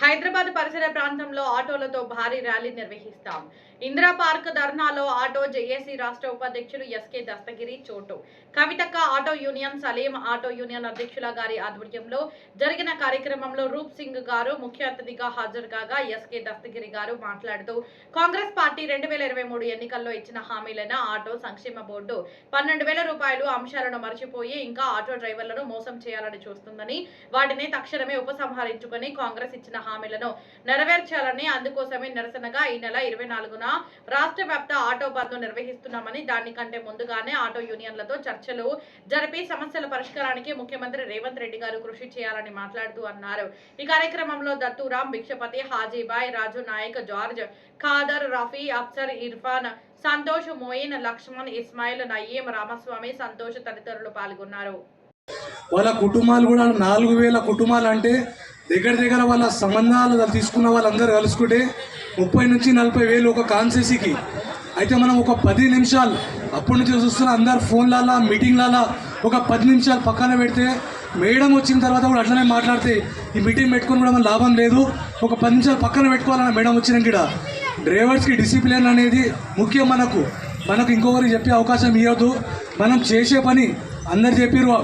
హైదరాబాద్ పరిసర ప్రాంతంలో ఆటోలతో భారీ ర్యాలీ నిర్వహిస్తాం. ఇందిరా పార్క్ ధర్నాలో ఆటో జేఏసీ రాష్ట్ర ఉపాధ్యక్షులు ఎస్కే దస్తగిరి చోటు. కవితక్క auto union, Salim auto union అధ్యక్షుల గారి ఆధ్వర్యంలో జరిగిన కార్యక్రమంలో రూప్ సింగ్ గారు ముఖ్య అతిథిగా హాజరు కాగా ఎస్కే దస్తగిరి గారు మాట్లాడుతూ కాంగ్రెస్ పార్టీ 2023 ఎన్నికల్లో ఇచ్చిన హామీలైన ఆటో సంక్షేమ బోర్డు 12,000 రూపాయలు అంశాలను మర్చిపోయి ఇంకా ఆటో డ్రైవర్లను మోసం చేయాలని చూస్తుందని, వాటిని తక్షణమే ఉపసంహరించుకొని కాంగ్రెస్ ఇచ్చిన హామీలను నెరవేర్చాలని, అందుకోసమే నిరసనగా ఈ నెల 24న రాష్ట్ర వ్యాప్త ఆటో బంద్ నిర్వహిస్తున్నామని, దానికంటే ముందుగానే ఆటో యూనియన్లతో చర్చలు జరిపి సమస్యల పరిష్కారానికి ముఖ్యమంత్రి రేవంత్ రెడ్డి గారు కృషి చేయాలని మాట్లాడుతూ అన్నారు. ఈ కార్యక్రమంలో దత్తూరాం, భిక్షపతి, హాజీబాయ్, రాజు నాయక్, జార్జ్, ఖాదర్, రఫీ, అఫ్సర్, ఇర్ఫాన్, సంతోష్, మోయిన్, లక్ష్మణ్, ఇస్మాయిల్, నయీం, రామస్వామి, సంతోష్ తదితరులు పాల్గొన్నారు. వాళ్ళ కుటుంబాలు కూడా 4,000 కుటుంబాలు అంటే దగ్గర వాళ్ళ సంబంధాలు తీసుకున్న వాళ్ళందరూ కలుసుకుంటే 30 నుంచి 40 వేలు ఒక కాన్సెసీకి. అయితే మనం ఒక 10 నిమిషాలు అప్పటి నుంచి చూస్తున్న అందరు ఫోన్లలో మీటింగ్లలో ఒక 10 నిమిషాలు పక్కన పెడితే, మేడం వచ్చిన తర్వాత కూడా అట్లనే మాట్లాడితే ఈ మీటింగ్ పెట్టుకుని కూడా మన లాభం లేదు. ఒక 10 నిమిషాలు పక్కన పెట్టుకోవాలన్న మేడం వచ్చినాక కూడా డ్రైవర్స్కి డిసిప్లిన్ అనేది ముఖ్యం. మనకు ఇంకొకరికి చెప్పే అవకాశం ఇవ్వద్దు. మనం చేసే పని అందరు చెప్పారు.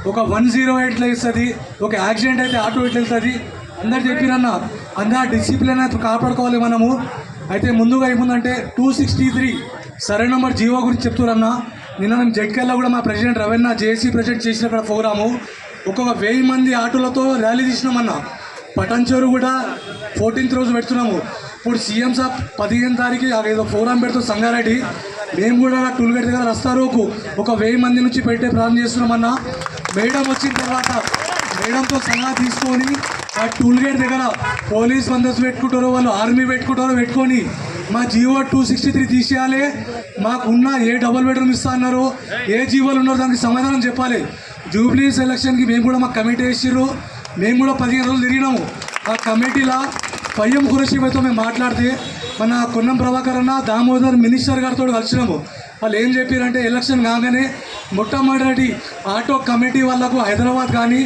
ఒక 108 ఇస్తుంది, ఒక యాక్సిడెంట్ అయితే ఆటో ఎట్లా వెళ్తుంది అందరు చెప్పిరన్న. అందరు డిసిప్లిన్ అయితే కాపాడుకోవాలి మనము. అయితే ముందుగా ఏముందంటే 263 సర్వే నెంబర్ జీవో గురించి చెప్తున్నారన్న. నిన్న మేము జడ్కెల్లో కూడా మా ప్రెసిడెంట్ రవీణ జేఏసీ ప్రెసిడెంట్ చేసిన అక్కడ ప్రోగ్రాము ఒక 1000 మంది ఆటోలతో ర్యాలీ తీసినామన్న. పటాన్చెరు కూడా 14th రోజు పెడుతున్నాము. ఇప్పుడు సీఎం సాబ్ 15వ తారీఖు ఏదో ప్రోగ్రాం పెడుతుంది సంగారెడ్డి. మేము కూడా టూల్గేట్ దగ్గర రస్తారోకు ఒక 1000 మంది నుంచి పెట్టే ప్రారంభం చేస్తున్నామన్న. మేడం వచ్చిన తర్వాత మేడంతో సలహా తీసుకొని ఆ టూల్గేట్ దగ్గర పోలీస్ బందోబస్తు పెట్టుకుంటారో, వాళ్ళు ఆర్మీ పెట్టుకొని మా జీవో 263 తీసేయాలి. మాకున్న ఏ డబుల్ బెడ్రూమ్ ఇస్తా అన్నారో, ఏ జీవోలు ఉన్నారో దానికి సమాధానం చెప్పాలి. జూబ్లీస్ ఎలక్షన్కి మేము కూడా మాకు కమిటీ వేసిర్రు. మేము కూడా 15 రోజులు తిరిగినాము. ఆ కమిటీలో పయ్యం ఖురేషీతో మేము మాట్లాడితే మన కొన్నం ప్రభాకర్ అన్న, దామోదర్ మినిస్టర్ గారితో కలిసినాము. వాళ్ళు ఏం చెప్పారంటే ఎలక్షన్ కాగానే మొట్టమొదటి ఆటో కమిటీ వాళ్ళకు హైదరాబాద్ కానీ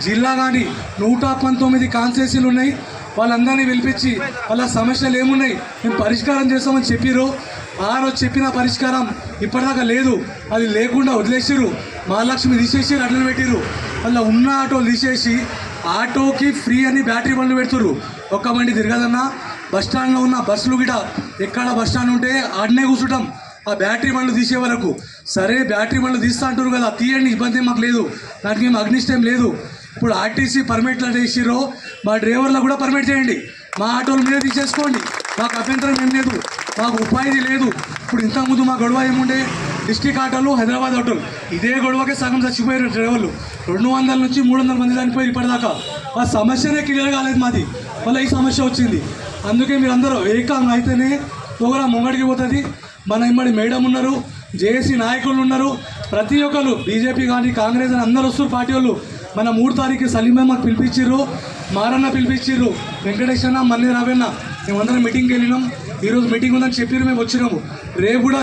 జిల్లా కానీ 119 కాన్సెసీలు ఉన్నాయి. వాళ్ళందరినీ పిలిపించి వాళ్ళ సమస్యలు ఏమున్నాయి మేము పరిష్కారం చేస్తామని చెప్పారు. ఆ రోజు చెప్పిన పరిష్కారం ఇప్పటిదాకా లేదు. అది లేకుండా వదిలేసారు. మహాలక్ష్మి తీసేసి అట్లనే పెట్టారు. వాళ్ళ ఉన్న ఆటోలు తీసేసి ఆటోకి ఫ్రీ అని బ్యాటరీ బండ్లు పెడుతుర్రు. ఒక్క బండి తిరగదన్నా. బస్టాండ్లో ఉన్న బస్సులు గిట ఎక్కడ బస్టాండ్ ఉంటే ఆడనే కూర్చుంటాం ఆ బ్యాటరీ బండ్లు తీసే వరకు. సరే బ్యాటరీ బండ్లు తీస్తా అంటారు కదా, తీయండి, ఇబ్బంది మాకు లేదు, దానికి ఏం అగ్నిష్టం లేదు. ఇప్పుడు ఆర్టీసీ పర్మిట్లు చేసిరో మా డ్రైవర్లకు కూడా పర్మిట్ చేయండి. మా ఆటోలు మీరే తీసేసుకోండి, మాకు అభ్యంతరం ఏం లేదు, మాకు ఉపాధి లేదు. ఇప్పుడు ఇంతకుముందు మా గొడవ ఏముండే, డిస్టిక్ ఆటోలు, హైదరాబాద్ ఆటోలు, ఇదే గొడవకే సగం చచ్చిపోయారు డ్రైవర్లు. 200 నుంచి 300 మంది చనిపోయారు ఇప్పటిదాకా. ఆ సమస్యనే క్లియర్ కాలేదు మాది, మళ్ళీ ఈ సమస్య వచ్చింది. అందుకే మీరు అందరూ ఏకంగా అయితేనే ప్రోగ్రాం ముంగడికి పోతుంది. మన ఇమ్మడి మేడం ఉన్నారు, జేఏసీ నాయకులు ఉన్నారు, ప్రతి ఒక్కరు బీజేపీ కానీ కాంగ్రెస్ అని అందరూ వస్తారు పార్టీ వాళ్ళు. మన 3 తారీఖు సలీమే మాకు పిలిపించారు, మారన్న పిలిపించారు, వెంకటేశ్వర, మల్లి రావన్న, మేమందరం మీటింగ్కి వెళ్ళినాం. ఈరోజు మీటింగ్ ఉందని చెప్పారు, మేము వచ్చినాము. రేపు కూడా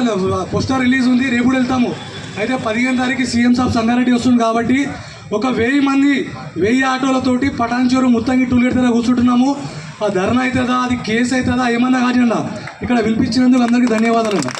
పోస్టర్ రిలీజ్ ఉంది, రేపు కూడా వెళ్తాము. అయితే 15వ తారీఖు సీఎం సాబ్ సంగారెడ్డి వస్తుంది కాబట్టి ఒక 1000 మంది 1000 ఆటోలతోటి పటాన్చెరు ముత్తంగి టూల్గేట్ దగ్గర కూర్చుంటున్నాము. ఆ ధర్నా అవుతుందా, అది కేసు అవుతుందా, ఏమన్నా కానీ అన్న ఇక్కడ పిలిపించినందుకు అందరికీ ధన్యవాదాలు అన్న.